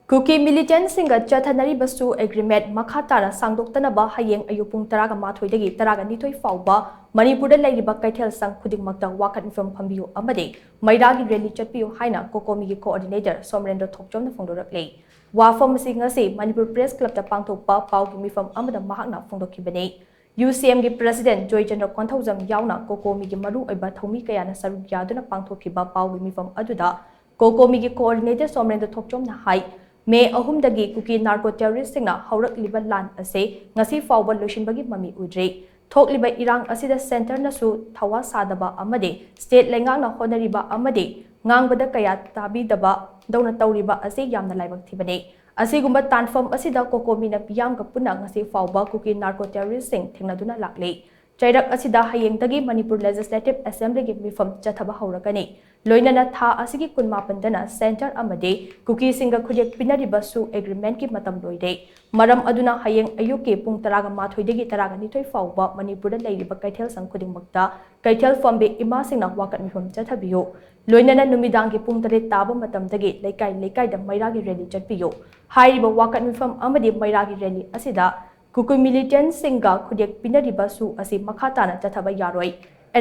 Kuki militant singa Chathanari Basu Agreement Makhatara Sangdoktanaba Hayeng Ayupung Taraga Mathoidagi Taraga Nitoi Fauba Manipur Ladiba Kaitel Sang Kudik Makta Wakat from Pambiu Amade Mairagi Rally Chatpiu Haina Kokomi coordinator Somrendo Tokjom the Fondorakley Wafom Singasi Manipur Press Club the Pangto Pa Pau Gimi from Amada Mahana Fondokibane UCM President Joy Chandra Konthauzam Yauna Kokomi Maru Eba Thomi Kayana Saru Yaduna Pangto Kiba Pau Gimi from Aduda Kokomi coordinator Somrendo Tokjom the Hai May ahumdagi kuki narco terrorist singna haurak liba lan ase ngasi fawba loishinbagi mami udre thok liba irang asida center nasu thawa sadaba amade state lengang na honariba amade ngangbada kaya tabi daba dauna tawriba ase yamna laibak thibane asigumba tanfam asida kokomi na piyam ka puna ngasi fawba kuki narco terrorist sing thengnaduna lakle Chairak asida hayengdagi Manipur Legislative Assembly gi mifam chathaba haurakani loinana tha asigi kunmapandana center amade kuki singa khujek pinariba su agreement ki matam loide maram aduna hayeng ayuke pung taraga mathoidegi taraga nithoi fawba Manipur da leiriba kaithel sang khuding makta kaithel fambe ima singna wakat mifam chathabiyo loinana numidang gi pung tare taba matam dagi leikai da mairagi rally chatpiyo hairiba wakat mifam amade mairagi rally asida Kuku militant singa khudek pinariba su asi makhatana chathaba yaroi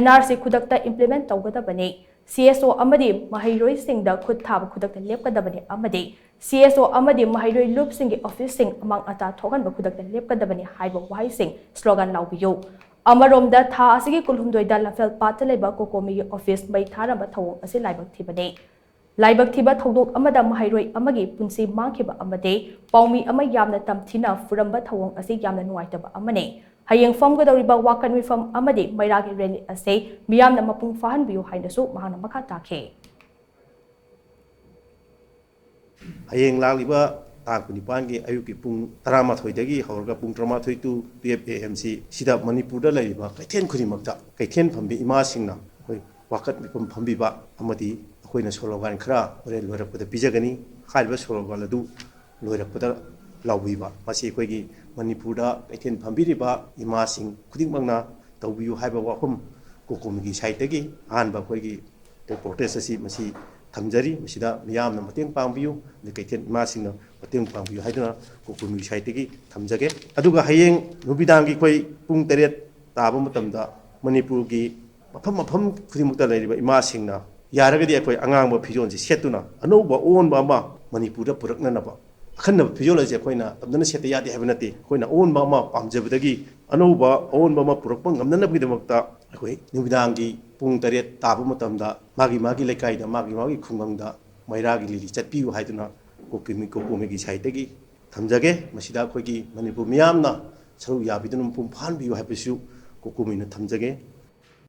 NRC khudakta implement tawgadabane CSO amadi mahairoi singda khud thaba khudakta lepkadabane amadi CSO amadi mahairoi loop singi office sing amang ata thoganba khudakta lepkadabane haiba wahai sing slogan laubiyo amaromda tha asigi kulhumdoida lafel pataleba kokomi office mai tharaba thawong asi laibak thibane Laibak thiba thodok amada mahairoi amagi punsi mangkhiba amade paumi ama yamna tamthina furamba thawong ase yamna nuaitaba amane hayeng famgadoriba wakan mifam amade mairagi rally ase miyamna mapung fahanbiyo hainasu mahana makha takhe Hayeng lagliba takunipangi ayuki pung 13 dagi haurga pung 13 tu 12 AMC sida Manipur da laiba kaithen khurimakta kaithen phambi ima singna hoi wakat mipam phambi ba amadi अखोइना slogan खरा ओरे लोरपदा पिजगनी खाइबा slogan अदु लोरपदा लाउबीबा मासी अखोइगी मणिपुरदा कैथेन फंबिरिबा इमासिंग खुदिंगमंगना तौबियु हाइबा वाखुम कोकोमिगी साइटगी आनबा अखोइगी protest असि मसी थमजरी मसिदा मियामना मतेंग पांबियु ने कैथेन इमासिंगना मतेंग पांबियु हाइदना कोकोमिगी साइटगी थमजगे अदुगा हयेंग नुबिदांगी अखोइ पुंग 8 ताबा मतमदा मणिपुरगी मफम खुदिंगमुक्ता लैरिबा इमासिंगना यारगदी अखोइ अंगांग फिजोन से सेतुना अनौबा ओनबा अमा मणिपुरदा पुरकननबा अखन्नबा फिजोल असे अखोइना तमदना सेते यादे हाबनते अखोइना ओनबा अमा पामजबदगी अनौबा ओनबा अमा पुरकपा ngamnanabgidamakta अखोइ निमिदांगी पुंग 8 ताबा मतमदा मागी लेकाइदा मागी खुंगमंगदा मैरागी लिली चटपियु हाइदुना कोकोमिगी साइटगी थमजगे मसिदा अखोइगी मणिपुर मियामना सरु याबिदुन पुंग फानबियु हाइबसु कोकोमिना थमजगे